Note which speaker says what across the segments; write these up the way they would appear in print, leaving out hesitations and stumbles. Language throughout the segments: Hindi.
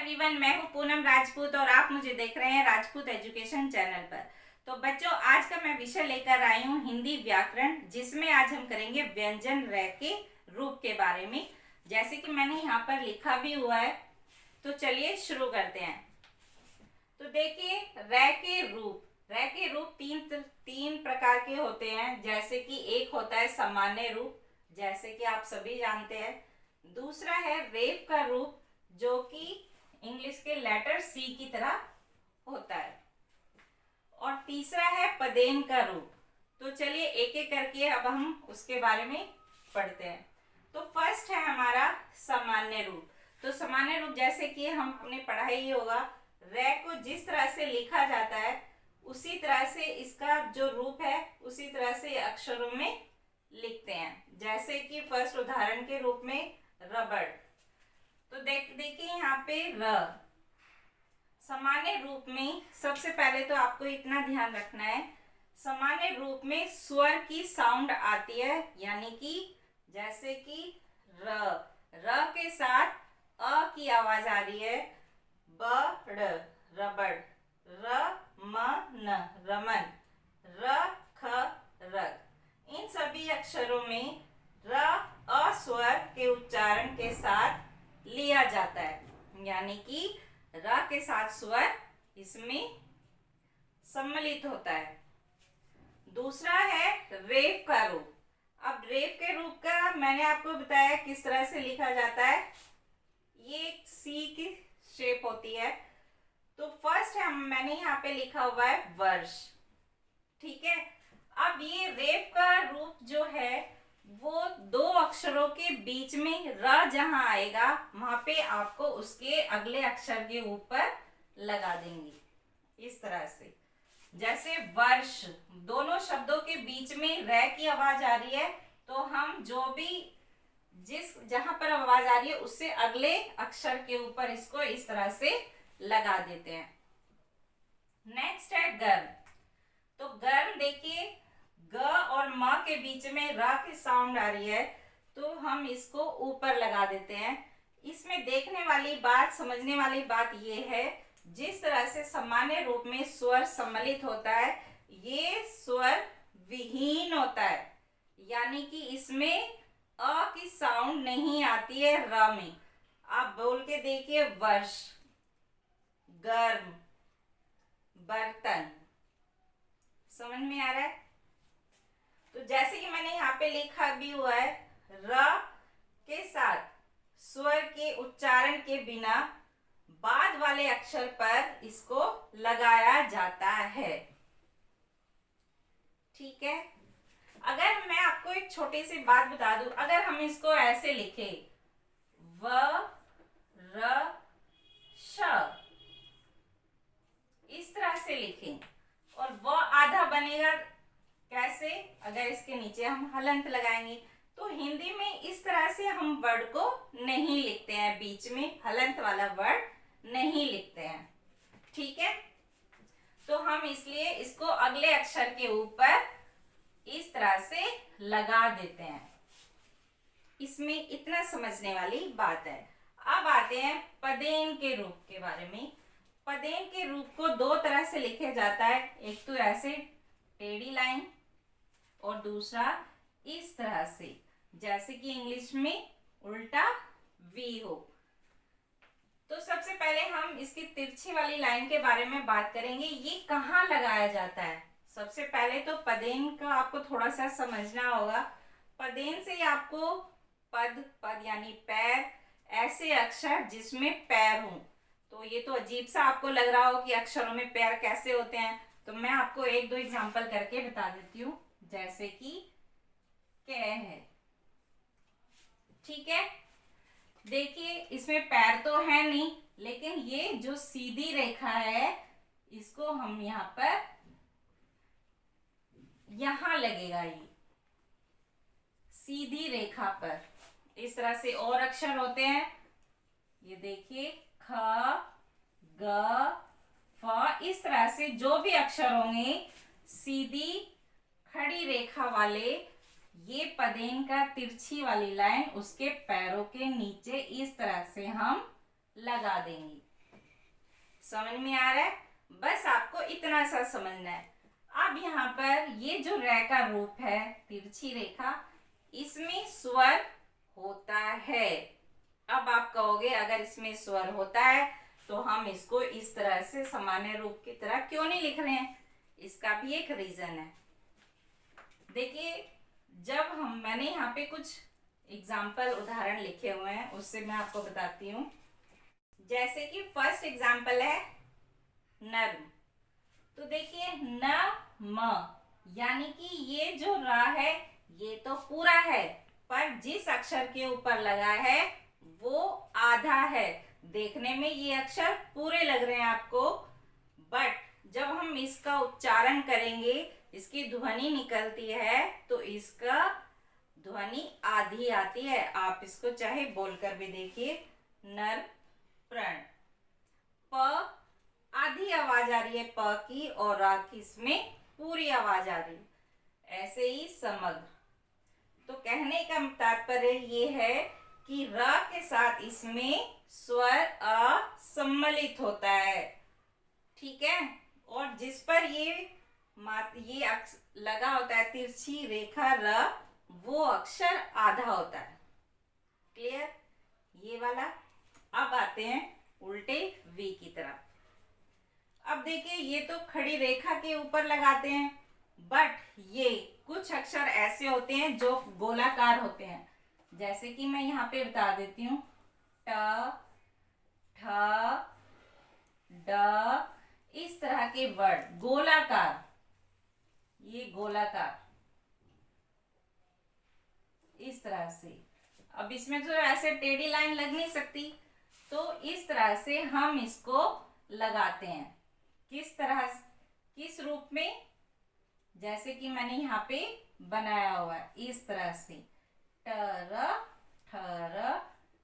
Speaker 1: एवरीवन, मैं हूं पूनम राजपूत और आप मुझे देख रहे हैं राजपूत एजुकेशन चैनल पर। तो बच्चों, आज का मैं विषय लेकर आई हूं हिंदी व्याकरण, जिसमें आज हम करेंगे व्यंजन र के रूप के बारे में। जैसे कि मैंने यहाँ पर लिखा भी हुआ है, तो चलिए शुरू करते हैं। तो देखिए, र के रूप तीन प्रकार के होते हैं। जैसे कि एक होता है सामान्य रूप, जैसे कि आप सभी जानते हैं। दूसरा है रेफ का रूप, जो कि इंग्लिश के लेटर सी की तरह होता है। और तीसरा है पदेन का रूप। तो चलिए एक एक करके अब हम उसके बारे में पढ़ते हैं। तो फर्स्ट है हमारा सामान्य रूप। तो सामान्य रूप जैसे कि हमने पढ़ा ही होगा, रे को जिस तरह से लिखा जाता है उसी तरह से इसका जो रूप है उसी तरह से अक्षरों में लिखते हैं। जैसे कि फर्स्ट उदाहरण के रूप में रबड़। तो देखिए यहाँ पे र सामान्य रूप में सबसे पहले तो आपको इतना ध्यान रखना है, सामान्य रूप में स्वर की साउंड आती है, यानी कि जैसे कि र के साथ अ की आवाज आ रही है। बड़ रबड़, रमन रमन, रख रग। इन सभी अक्षरों में र अ स्वर के उच्चारण के साथ लिया जाता है, यानी कि र के साथ स्वर इसमें सम्मिलित होता है। दूसरा है रेफ का रूप। अब रेफ के रूप का मैंने आपको बताया किस तरह से लिखा जाता है। ये सी की शेप होती है। तो फर्स्ट है, मैंने यहाँ पे लिखा हुआ है वर्ष। ठीक है। अब ये रेफ का रूप जो है वो दो अक्षरों के बीच में र जहां आएगा वहां पे आपको उसके अगले अक्षर के ऊपर लगा देंगे इस तरह से। जैसे वर्ष, दोनों शब्दों के बीच में र की आवाज आ रही है, तो हम जो भी जहां पर आवाज आ रही है उससे अगले अक्षर के ऊपर इसको इस तरह से लगा देते हैं। नेक्स्ट है गर्म। तो गर्म देखिए, ग और म के बीच में र की साउंड आ रही है, तो हम इसको ऊपर लगा देते हैं। इसमें देखने वाली बात, समझने वाली बात ये है, जिस तरह से सामान्य रूप में स्वर सम्मिलित होता है, ये स्वर विहीन होता है, यानी कि इसमें अ की साउंड नहीं आती है र में। आप बोल के देखिए, वर्ष, गर्म, बर्तन। समझ में आ रहा है? तो जैसे कि मैंने यहाँ पे लिखा भी हुआ है, र के साथ स्वर के उच्चारण के बिना बाद वाले अक्षर पर इसको लगाया जाता है। ठीक है। अगर मैं आपको एक छोटी सी बात बता दूं, अगर हम इसको ऐसे लिखे व र श, इस तरह से लिखें, और व आधा बनेगा कैसे? अगर इसके नीचे हम हलंत लगाएंगे, तो हिंदी में इस तरह से हम वर्ड को नहीं लिखते हैं, बीच में हलंत वाला वर्ड नहीं लिखते हैं। ठीक है। तो हम इसलिए इसको अगले अक्षर के ऊपर इस तरह से लगा देते हैं। इसमें इतना समझने वाली बात है। अब आते हैं पदेन के रूप के बारे में। पदेन के रूप को दो तरह से लिखा जाता है, एक तो ऐसे टेढ़ी लाइन, और दूसरा इस तरह से, जैसे कि इंग्लिश में उल्टा वी हो। तो सबसे पहले हम इसकी तिरछी वाली लाइन के बारे में बात करेंगे। ये कहाँ लगाया जाता है? सबसे पहले तो पदेन का आपको थोड़ा सा समझना होगा। पदेन से आपको पद यानी पैर, ऐसे अक्षर जिसमें पैर हो। तो ये तो अजीब सा आपको लग रहा हो कि अक्षरों में पैर कैसे होते हैं, तो मैं आपको एक दो एग्जांपल करके बता देती हूँ। जैसे कि क है। ठीक है। देखिए, इसमें पैर तो है नहीं, लेकिन ये जो सीधी रेखा है इसको हम यहाँ पर, यहां लगेगा, ये सीधी रेखा पर। इस तरह से और अक्षर होते हैं, ये देखिए ख, ग, फ। इस तरह से जो भी अक्षर होंगे सीधी खड़ी रेखा वाले, ये पदेन का तिरछी वाली लाइन उसके पैरों के नीचे इस तरह से हम लगा देंगे। समझ में आ रहा है? बस आपको इतना सा समझना है। अब यहाँ पर ये जो र का रूप है, तिरछी रेखा, इसमें स्वर होता है। अब आप कहोगे अगर इसमें स्वर होता है तो हम इसको इस तरह से सामान्य रूप की तरह क्यों नहीं लिख रहे हैं? इसका भी एक रीजन है। देखिए, जब मैंने यहाँ पे कुछ एग्जाम्पल उदाहरण लिखे हुए हैं, उससे मैं आपको बताती हूँ। जैसे कि फर्स्ट एग्जाम्पल है नर्म। तो देखिए न म, यानी कि ये जो रा है ये तो पूरा है, पर जिस अक्षर के ऊपर लगा है वो आधा है। देखने में ये अक्षर पूरे लग रहे हैं आपको, बट जब हम इसका उच्चारण करेंगे, इसकी ध्वनि निकलती है तो इसका ध्वनि आधी आती है। आप इसको चाहे बोलकर भी देखिए, नर प्रण। प आधी आवाज आ रही है प की, और रा की इसमें पूरी आवाज आ रही है। ऐसे ही समग्र। तो कहने का तात्पर्य ये है कि र के साथ इसमें स्वर अ सम्मिलित होता है, ठीक है। और जिस पर ये लगा होता है तिरछी रेखा र, वो अक्षर आधा होता है। क्लियर? ये वाला। अब आते हैं उल्टे वी की तरफ। अब देखिए, ये तो खड़ी रेखा के ऊपर लगाते हैं, बट ये कुछ अक्षर ऐसे होते हैं जो गोलाकार होते हैं। जैसे कि मैं यहाँ पे बता देती हूँ, ट, ठ, ड, इस तरह के वर्ड गोलाकार, ये गोलाकार इस तरह से। अब इसमें जो ऐसे टेढ़ी लाइन लग नहीं सकती, तो इस तरह से हम इसको लगाते हैं। किस तरह, किस रूप में? जैसे कि मैंने यहाँ पे बनाया हुआ है, इस तरह से टर ठर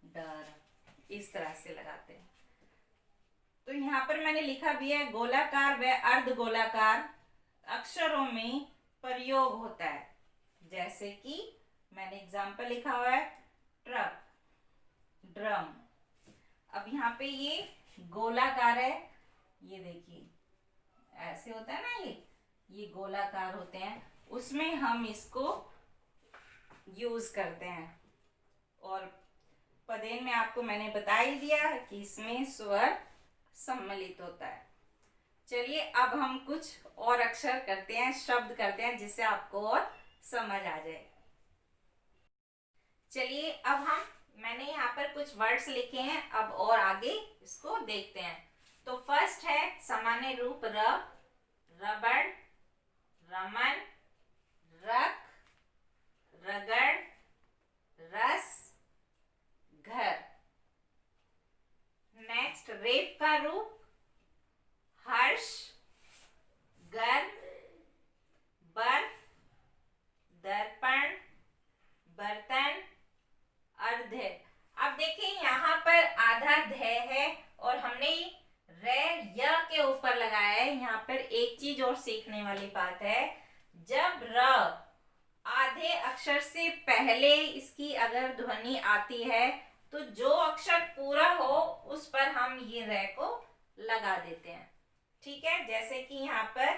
Speaker 1: डर, इस तरह से लगाते हैं। तो यहाँ पर मैंने लिखा भी है, गोलाकार व अर्ध गोलाकार अक्षरों में प्रयोग होता है। जैसे कि मैंने एग्जाम्पल लिखा हुआ है, ट्रक, ड्रम। अब यहाँ पे ये गोलाकार है, ये देखिए ऐसे होता है ना, ये गोलाकार होते हैं, उसमें हम इसको यूज करते हैं। और पदेन में आपको मैंने बता ही दिया कि इसमें स्वर सम्मिलित होता है। चलिए अब हम कुछ और अक्षर करते हैं, शब्द करते हैं, जिससे आपको और समझ आ जाए। चलिए अब मैंने यहाँ पर कुछ वर्ड्स लिखे हैं, अब और आगे इसको देखते हैं। तो फर्स्ट है सामान्य रूप र, रबड़, रमन, रख, रगड़, रस, घर। नेक्स्ट रेप का रूप हर्ष, गर्व, बर्फ, दर्पण, बर्तन, अर्ध। अब देखिए यहाँ पर आधा ध है और हमने रे य के ऊपर लगाया है। यहाँ पर एक चीज और सीखने वाली बात है, जब र आधे अक्षर से पहले इसकी अगर ध्वनि आती है तो जो अक्षर पूरा हो उस पर हम ये रे को लगा देते हैं, ठीक है। जैसे कि यहाँ पर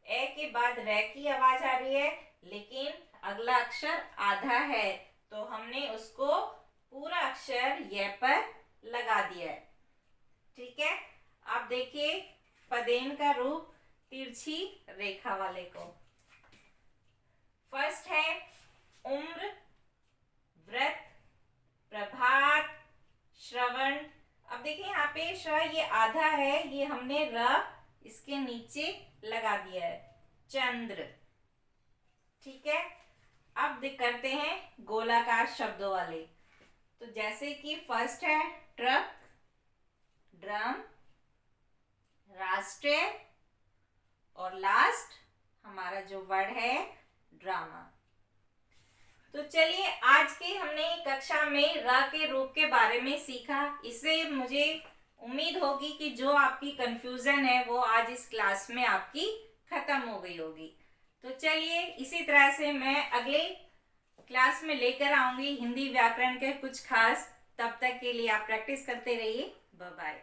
Speaker 1: ए के बाद रे की आवाज आ रही है, लेकिन अगला अक्षर आधा है, तो हमने उसको पूरा अक्षर ये पर लगा दिया है, ठीक है। अब देखिए पदेन का रूप तिरछी रेखा वाले को। फर्स्ट है उम्र, व्रत, प्रभात, श्रवण। अब देखिए यहाँ पे श ये आधा है, ये हमने र इसके नीचे लगा दिया है, चंद्र, ठीक है। अब करते हैं गोलाकार शब्दों वाले। तो जैसे कि फर्स्ट है ट्रक, ड्रम, राष्ट्र, और लास्ट हमारा जो वर्ड है ड्रामा। तो चलिए आज की हमने कक्षा में र के रूप के बारे में सीखा। इससे मुझे उम्मीद होगी कि जो आपकी कंफ्यूजन है वो आज इस क्लास में आपकी खत्म हो गई होगी। तो चलिए इसी तरह से मैं अगले क्लास में लेकर आऊंगी हिंदी व्याकरण के कुछ खास। तब तक के लिए आप प्रैक्टिस करते रहिए। Bye bye.